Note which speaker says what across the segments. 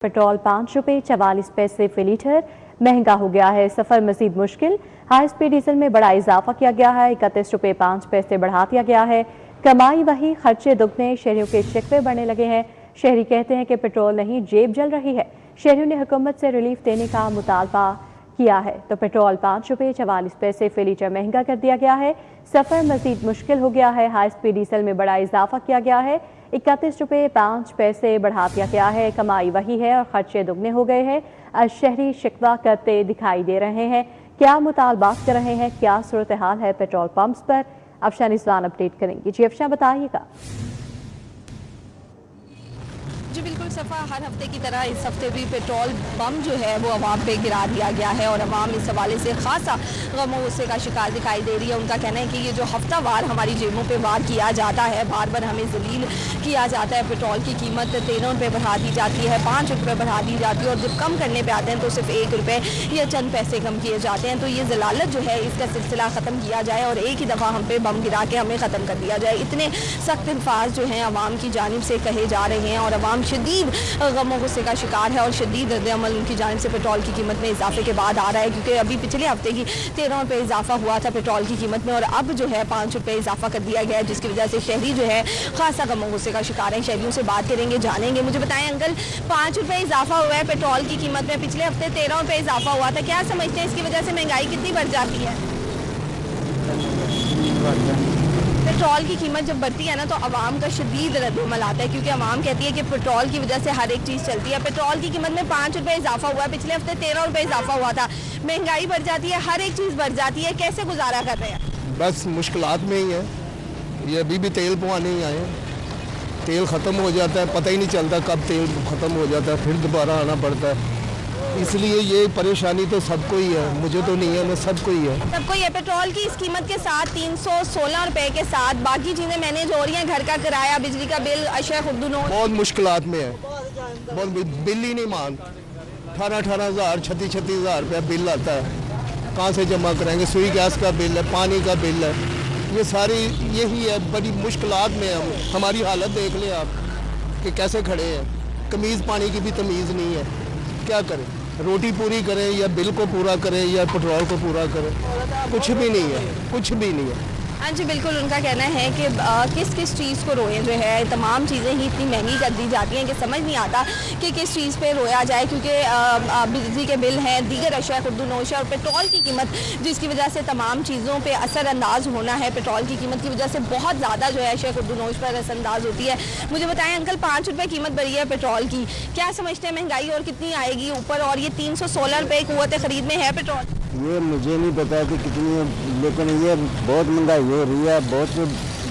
Speaker 1: Petrol 5 रुपये 44 पैसे फी litre महंगा हो गया है। सफर मजीद मुश्किल। हाई स्पीड डीजल में बड़ा इजाफा किया गया है। 31 रुपये 5 पैसे बढ़ा दिया गया है। कमाई वही, खर्चे दुगने। शहरियों के शिकवे बढ़ने लगे हैं। शहरी कहते हैं कि पेट्रोल नहीं, जेब जल रही है। शहरियों ने हुकूमत से रिलीफ देने का मुतालबा किया है तो पेट्रोल 5 रुपये 44 पैसे फी लीटर महंगा कर दिया गया है। सफर मजीद मुश्किल हो गया है। हाई स्पीड डीजल में बड़ा इजाफा किया गया है। 31 रुपये 5 पैसे बढ़ा दिया गया है। कमाई वही है और खर्चे दुगने हो गए हैं। शहरी शिकवा करते दिखाई दे रहे हैं। क्या मुतालबात कर रहे हैं, क्या सूरत हाल है पेट्रोल पंप्स पर, अफशा निज़वान अपडेट करेंगी। जी अफशा, बताइएगा।
Speaker 2: जी बिल्कुल सफ़ा, हर हफ्ते की तरह इस हफ्ते भी पेट्रोल बम जो है वो अवाम पे गिरा दिया गया है और अवाम इस हवाले से खासा गम और गुस्से का शिकार दिखाई दे रही है। उनका कहना है कि ये जो हफ्तावार हमारी जेबों पे वार किया जाता है, बार बार हमें जलील किया जाता है। पेट्रोल की कीमत 13 रुपये बढ़ा दी जाती है, 5 रुपये बढ़ा दी जाती है और जब कम करने पर आते हैं तो सिर्फ 1 रुपये या चंद पैसे कम किए जाते हैं। तो ये जलालत जो है इसका सिलसिला ख़त्म किया जाए और एक ही दफ़ा हम पे बम गिरा के हमें ख़त्म कर दिया जाए। इतने सख्त अल्फाज जो हैं अवाम की जानिब से कहे जा रहे हैं और अवाम शदीद गम और गुस्से का शिकार है और शदीद रद्द-ए-अमल उनकी जानिब से पेट्रोल की कीमत में इजाफे के बाद आ रहा है, क्योंकि अभी पिछले हफ्ते की 13 रुपये इजाफा हुआ था पेट्रोल की कीमत में और अब जो है 5 रुपये इजाफा कर दिया गया है, जिसकी वजह से शहरी जो है खासा गम और गुस्से का शिकार है। शहरियों से बात करेंगे, जानेंगे। मुझे बताएं अंकल, 5 रुपये इजाफा हुआ है पेट्रोल की कीमत में, पिछले हफ्ते 13 रुपये इजाफा हुआ था, क्या समझते हैं इसकी वजह से महंगाई कितनी बढ़ जाती है? पेट्रोल की कीमत जब बढ़ती है ना तो अवाम का शदीद रद्द-ए-अमल आता है, क्योंकि अवाम कहती है कि पेट्रोल की वजह से हर एक चीज़ चलती है। पेट्रोल की कीमत में 5 रुपये इजाफा हुआ है, पिछले हफ्ते 13 रुपये इजाफा हुआ था, महंगाई बढ़ जाती है, हर एक चीज़ बढ़ जाती है, कैसे गुजारा कर रहे हैं?
Speaker 3: बस मुश्किलात में ही है। ये अभी भी तेल पवाने ही आए, तेल ख़त्म हो जाता है, पता ही नहीं चलता कब तेल ख़त्म हो जाता है, फिर दोबारा आना पड़ता है। इसलिए ये परेशानी तो सबको ही है, मुझे तो नहीं है, मैं सबको ही है।
Speaker 2: सबको ही है। पेट्रोल की इस कीमत के साथ 316 रुपए के साथ बाकी चीज़ें मैनेज हो रही हैं, घर का किराया, बिजली का बिल, अशया खुर्दुनो
Speaker 3: बहुत मुश्किलात में है। बहुत बिल ही नहीं मान, 18,000 हज़ार 36,000 हज़ार रुपया बिल आता है, कहाँ से जमा कराएंगे? सुई गैस का बिल है, पानी का बिल है, ये सारी यही है। बड़ी मुश्किलात में हम, हमारी हालत देख लें आप कि कैसे खड़े हैं। कमीज़ पानी की भी तमीज़ नहीं है, क्या करें? रोटी पूरी करें या बिल को पूरा करें या पेट्रोल को पूरा करें, कुछ भी नहीं है, कुछ भी नहीं है।
Speaker 2: हाँ जी बिल्कुल, उनका कहना है कि किस किस चीज़ को रोएं, जो है तमाम चीज़ें ही इतनी महंगी कर दी जाती हैं कि समझ नहीं आता कि किस चीज़ पे रोया जाए, क्योंकि बिजली के बिल हैं, दीगर अशया खुर्दुनोश और पेट्रोल की कीमत जिसकी वजह से तमाम चीज़ों पे असरअंदाज होना है। पेट्रोल की कीमत की वजह से बहुत ज़्यादा जो है अशया खुर्दुनोश पर असरअंदाज होती है। मुझे बताएं अंकल, 5 रुपये कीमत बढ़ी है पेट्रोल की, क्या समझते हैं महंगाई और कितनी आएगी ऊपर? और ये 316 रुपये कुव्वत खरीद में है पेट्रोल?
Speaker 4: ये मुझे नहीं पता कि कितनी है, लेकिन ये बहुत महंगाई हो रही है, बहुत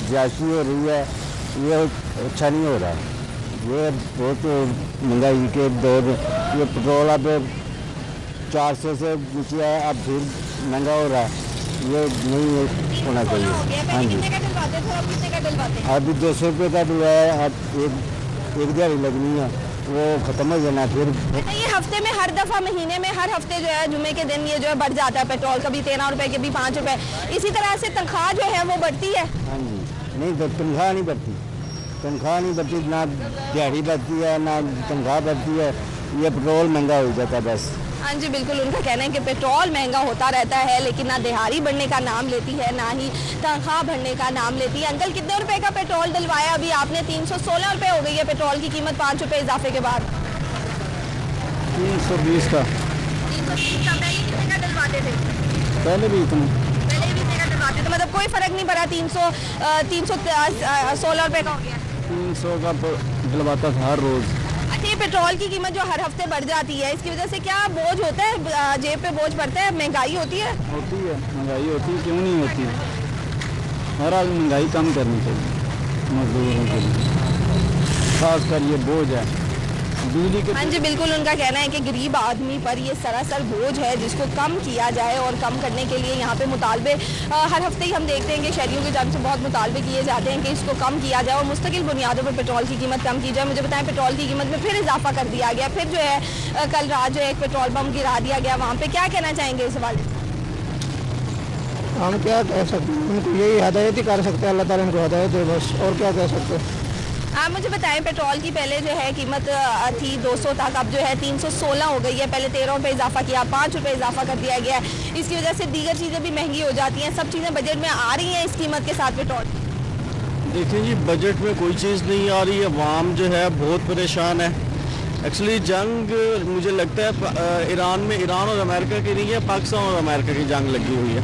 Speaker 4: ज्यादती हो रही है, ये अच्छा नहीं हो रहा है। ये बहुत महंगाई के दौर, ये पेट्रोल अब 400 से नीचे है, अब फिर महंगा हो रहा है, ये नहीं होना चाहिए। हाँ जी, अभी 200 रुपये का डुआ है, अब एक दिहाड़ी लगनी है, वो ख़त्म हो जाना फिर।
Speaker 2: ये हफ्ते में हर दफ़ा, महीने में हर हफ्ते जो है जुमे के दिन ये जो है बढ़ जाता है पेट्रोल, कभी 13 रुपये, कभी 5 रुपये, इसी तरह से तनख्वाह जो है वो बढ़ती है?
Speaker 4: हाँ जी, नहीं तो तनख्वाह नहीं बढ़ती, तनख्वाह नहीं बढ़ती, ना दिहाड़ी बढ़ती है ना तनख्वाह बढ़ती है, ये पेट्रोल महंगा हो जाता है बस।
Speaker 2: हाँ जी बिल्कुल, उनका कहना है कि पेट्रोल महंगा होता रहता है, लेकिन ना दिहाड़ी बढ़ने का नाम लेती है, ना ही तनख्वाह बढ़ने का नाम लेती है। अंकल, कितने रुपए का पेट्रोल डलवाया अभी आपने? 316 रुपये हो गई है पेट्रोल की कीमत 5 रुपये इजाफे के बाद।
Speaker 4: 320 का।
Speaker 2: 320 का। पहले कितने का डलवाते थे?
Speaker 4: पहले भी इतना,
Speaker 2: पहले भी इतने का डलवाते थे, मतलब कोई फ़र्क नहीं पड़ा? 316 रुपये का हो गया।
Speaker 4: 300 का डलवाता था हर रोज़।
Speaker 2: अच्छा, ये पेट्रोल की कीमत जो हर हफ्ते बढ़ जाती है, इसकी वजह से क्या बोझ होता है, जेब पे बोझ पड़ता है, महंगाई होती है?
Speaker 4: होती है, महंगाई होती है, क्यों नहीं होती? हर हाल महंगाई कम करनी चाहिए मजदूरों के लिए, खासकर ये बोझ है बिजली के।
Speaker 2: हाँ जी बिल्कुल, उनका कहना है कि गरीब आदमी पर ये सरासर बोझ है, जिसको कम किया जाए और कम करने के लिए यहाँ पे मुतालबे हर हफ्ते ही हम देखते हैं कि शहरियों की जानिब से बहुत मुतालबे किए जाते हैं कि इसको कम किया जाए और मुस्तकिल बुनियादों पर पेट्रोल की कीमत कम की जाए। मुझे बताएं, पेट्रोल की कीमत में फिर इजाफा कर दिया गया, फिर जो है कल रात जो है एक पेट्रोल पंप गिरा दिया गया, वहाँ पर क्या कहना चाहेंगे इस हवाले से?
Speaker 5: हम क्या कह सकते हैं, उनको यही हदायत ही कर सकते हैं, अल्लाह ताला इनको हदायत है बस, और क्या कह सकते हैं।
Speaker 2: आप मुझे बताएं, पेट्रोल की पहले जो है कीमत थी 200 तक, अब जो है 316 हो गई है। पहले 13 रुपये इजाफा किया, 5 रुपये इजाफा कर दिया गया है। इसकी वजह से दीगर चीज़ें भी महंगी हो जाती हैं। सब चीज़ें बजट में आ रही हैं इस कीमत के साथ पेट्रोल।
Speaker 6: देखिए जी, बजट में कोई चीज़ नहीं आ रही है, अवाम जो है बहुत परेशान है। एक्चुअली जंग मुझे लगता है ईरान और अमेरिका की नहीं है, पाकिस्तान और अमेरिका की जंग लगी हुई है।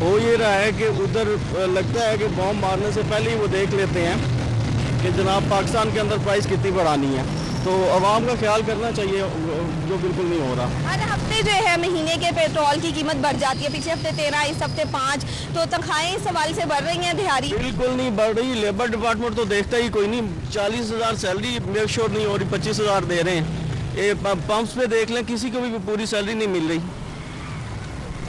Speaker 6: हो ये रहा है कि उधर लगता है कि बॉम्ब मारने से पहले ही वो देख लेते हैं कि जनाब पाकिस्तान के अंदर प्राइस कितनी बढ़ानी है, तो अवाम का ख्याल करना चाहिए, जो बिल्कुल नहीं हो रहा।
Speaker 2: हर हफ्ते जो है महीने के पेट्रोल की कीमत बढ़ जाती है। पिछले हफ्ते 13, इस हफ्ते 5, तो तनख्वाहें इस हवाले से बढ़ रही हैं दिहाड़ी?
Speaker 6: बिल्कुल नहीं बढ़ रही। लेबर डिपार्टमेंट तो देखता ही कोई नहीं। 40,000 सैलरी मेक श्योर नहीं हो रही, 25,000 दे रहे हैं। ये पंप्स पे देख लें, किसी को भी पूरी सैलरी नहीं मिल रही।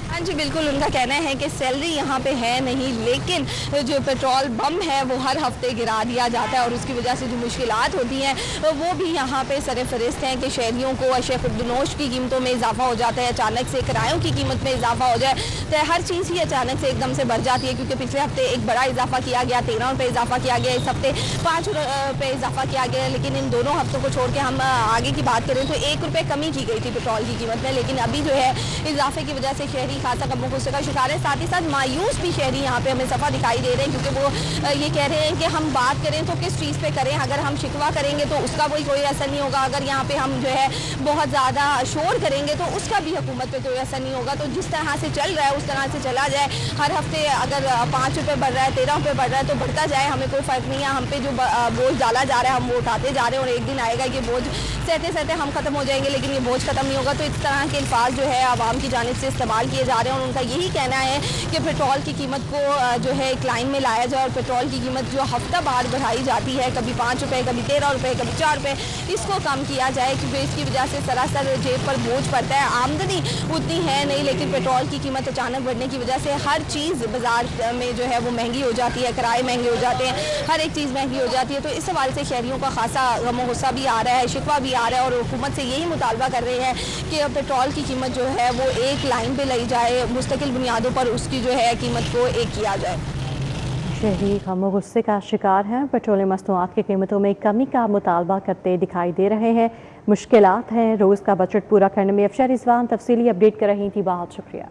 Speaker 2: हाँ जी, बिल्कुल उनका कहना है कि सैलरी यहाँ पे है नहीं, लेकिन जो पेट्रोल बम है वो हर हफ्ते गिरा दिया जाता है और उसकी वजह से जो मुश्किलात होती हैं वो भी यहाँ पे सरफहरिस्त हैं कि शहरियों को अशिया खुर्दनोश की कीमतों में इजाफा हो जाता है, अचानक से किरायों की कीमत में इजाफा हो जाए तो हर चीज़ ही अचानक से एकदम से बढ़ जाती है। क्योंकि पिछले हफ्ते एक बड़ा इजाफा किया गया, 13 रुपये इजाफा किया गया, इस हफ्ते 5 रुपये इजाफा किया गया। लेकिन इन दोनों हफ्तों को छोड़ के हम आगे की बात करें तो 1 रुपये कमी की गई थी पेट्रोल की कीमत में, लेकिन अभी जो है इजाफे की वजह से शहरी खासा कमो गुस्से का शिकार है। साथ ही साथ मायूस भी शहरी यहाँ पे हमें सफ़ा दिखाई दे रहे हैं, क्योंकि वो ये कह रहे हैं कि हम बात करें तो किस चीज़ पे करें। अगर हम शिकवा करेंगे तो उसका कोई असर नहीं होगा, अगर यहाँ पे हम जो है बहुत ज़्यादा शोर करेंगे तो उसका भी हुकूमत पे कोई असर नहीं होगा। तो जिस तरह से चल रहा है उस तरह से चला जाए। हर हफ्ते अगर 5 रुपये बढ़ रहा है, 13 रुपये बढ़ रहा है तो बढ़ता जाए, हमें कोई फ़र्क नहीं है। हम पे जो बोझ डाला जा रहा है हम वो उठाते जा रहे हैं और एक दिन आएगा कि बोझ सहते सहते हम ख़त्म हो जाएंगे, लेकिन ये बोझ ख़त्म नहीं होगा। तो इस तरह के अल्फाज जो है आवाम की जानिब से इस्तेमाल किए जा रहे हैं और उनका यही कहना है कि पेट्रोल की कीमत को जो है एक लाइन में लाया जाए और पेट्रोल की कीमत जो हफ्ता बार बढ़ाई जाती है, कभी 5 रुपये, कभी 13 रुपये, कभी 4 रुपये, इसको कम किया जाए, क्योंकि इसकी वजह से सरासर जेब पर बोझ पड़ता है। आमदनी उतनी है नहीं, लेकिन पेट्रोल की कीमत अचानक बढ़ने की वजह से हर चीज़ बाजार में जो है वो महंगी हो जाती है, किराए महंगे हो जाते हैं, हर एक चीज़ महंगी हो जाती है। तो इस हवाले से शहरियों का खासा गम गुस्सा भी आ रहा है, शिकवा भी आ रहा है और हुकूमत से यही मुतालबा कर रहे हैं कि पेट्रोल की कीमत जो है वो एक लाइन पे लाई जाए, मुस्तकिल बुनियादों पर उसकी जो है कीमत को एक किया जाए।
Speaker 1: शहरी गम गुस्से का शिकार हैं, पेट्रोलियम मसनूआत की कीमतों में कमी का मुतालबा करते दिखाई दे रहे हैं। मुश्किलात हैं रोज़ का बजट पूरा करने में। अफशा रिजवान तफसीली अपडेट कर रही थी, बहुत शुक्रिया।